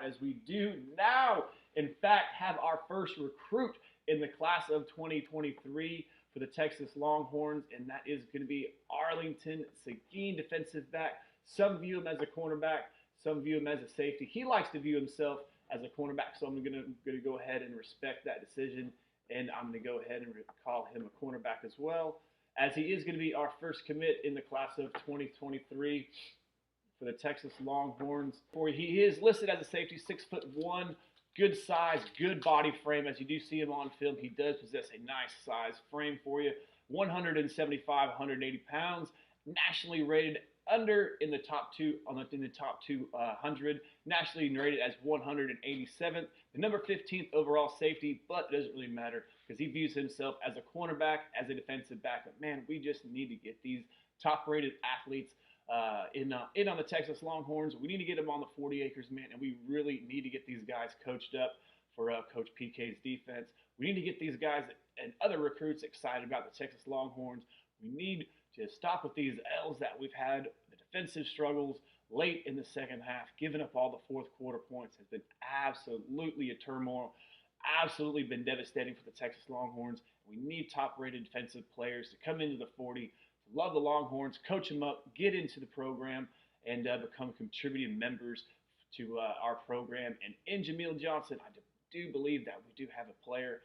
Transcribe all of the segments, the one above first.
as we do now, in fact, have our first recruit in the class of 2023 for the Texas Longhorns, and that is going to be Arlington Seguin, defensive back. Some view him as a cornerback, some view him as a safety. He likes to view himself as a cornerback, so I'm going to go ahead and respect that decision, and I'm going to go ahead and call him a cornerback as well, as he is going to be our first commit in the class of 2023 for the Texas Longhorns. He is listed as a safety, 6'1", good size, good body frame. As you do see him on film, he does possess a nice size frame for you. 175, 180 pounds, nationally rated under in the top 200, nationally rated as 187th, the number 15th overall safety, but it doesn't really matter because he views himself as a cornerback, as a defensive back. But man, we just need to get these top-rated athletes in on the Texas Longhorns. We need to get them on the 40 acres, man, and we really need to get these guys coached up for Coach PK's defense. We need to get these guys and other recruits excited about the Texas Longhorns. We need to stop with these L's that we've had, the defensive struggles late in the second half. Giving up all the fourth quarter points has been absolutely a turmoil, absolutely been devastating for the Texas Longhorns. We need top-rated defensive players to come into the 40, to love the Longhorns, coach them up, get into the program, and become contributing members to our program. And in Jamel Johnson, I do believe that we do have a player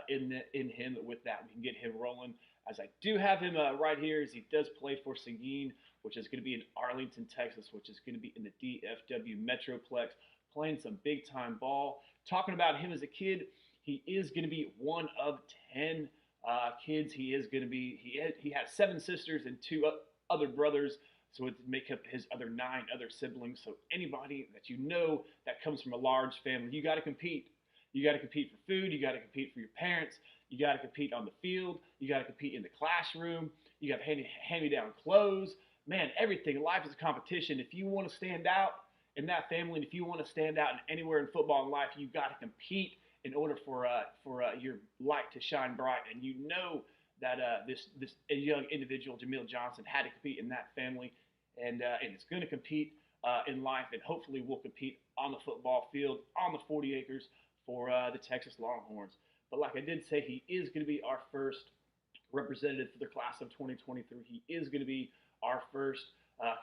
in him. With that, we can get him rolling. As I do have him right here, as he does play for Seguin, which is going to be in Arlington, Texas, which is going to be in the DFW Metroplex, playing some big-time ball. Talking about him as a kid, he is going to be one of 10 kids. He is going to be, he has 7 sisters and 2 other brothers, so it would make up his other 9 other siblings. So anybody that you know that comes from a large family, you got to compete. You got to compete for food. You got to compete for your parents. You got to compete on the field. You got to compete in the classroom. You got hand-me-down clothes. Man, everything. Life is a competition. If you want to stand out in that family, and if you want to stand out anywhere in football and life, you got to compete in order for your light to shine bright. And you know that this young individual, Jamel Johnson, had to compete in that family, and it's going to compete in life, and hopefully will compete on the football field, on the 40 acres for the Texas Longhorns. But like I did say, he is going to be our first representative for the class of 2023. He is going to be our first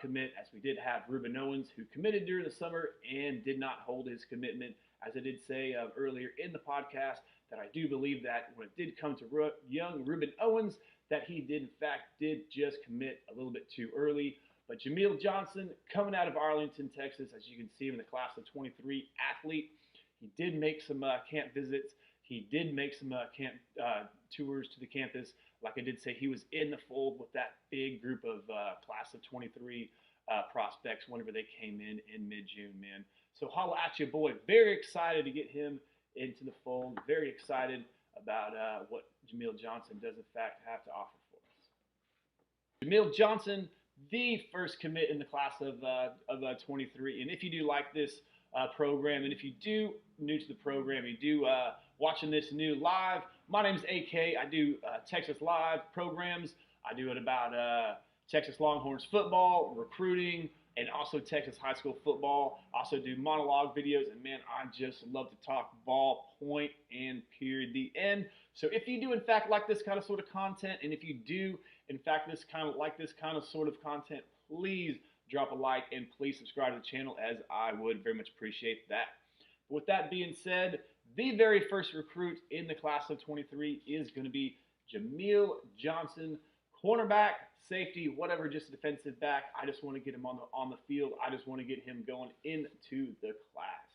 commit, as we did have Ruben Owens, who committed during the summer and did not hold his commitment. As I did say earlier in the podcast, that I do believe that when it did come to young Ruben Owens, that he did just commit a little bit too early. But Jamel Johnson, coming out of Arlington, Texas, as you can see him in the class of 23 athlete, he did make some camp visits. He did make some camp tours to the campus. Like I did say, he was in the fold with that big group of class of 23 prospects whenever they came in mid-June, man. So holla at you, boy. Very excited to get him into the fold. Very excited about what Jamel Johnson does, in fact, have to offer for us. Jamel Johnson, the first commit in the class of 23. And if you do like this program, and if you do new to the program, you do watching this new live, my name's AK. I do Texas Live programs. I do it about Texas Longhorns football, recruiting, and also Texas high school football. Also do monologue videos, and man, I just love to talk ball, point, and period, the end. So if you do in fact like this kind of sort of content, and if you do in fact like this kind of sort of content, please drop a like and please subscribe to the channel, as I would very much appreciate that. With that being said, the very first recruit in the class of 23 is going to be Jamel Johnson, cornerback, safety, whatever, just a defensive back. I just want to get him on the field. I just want to get him going into the class.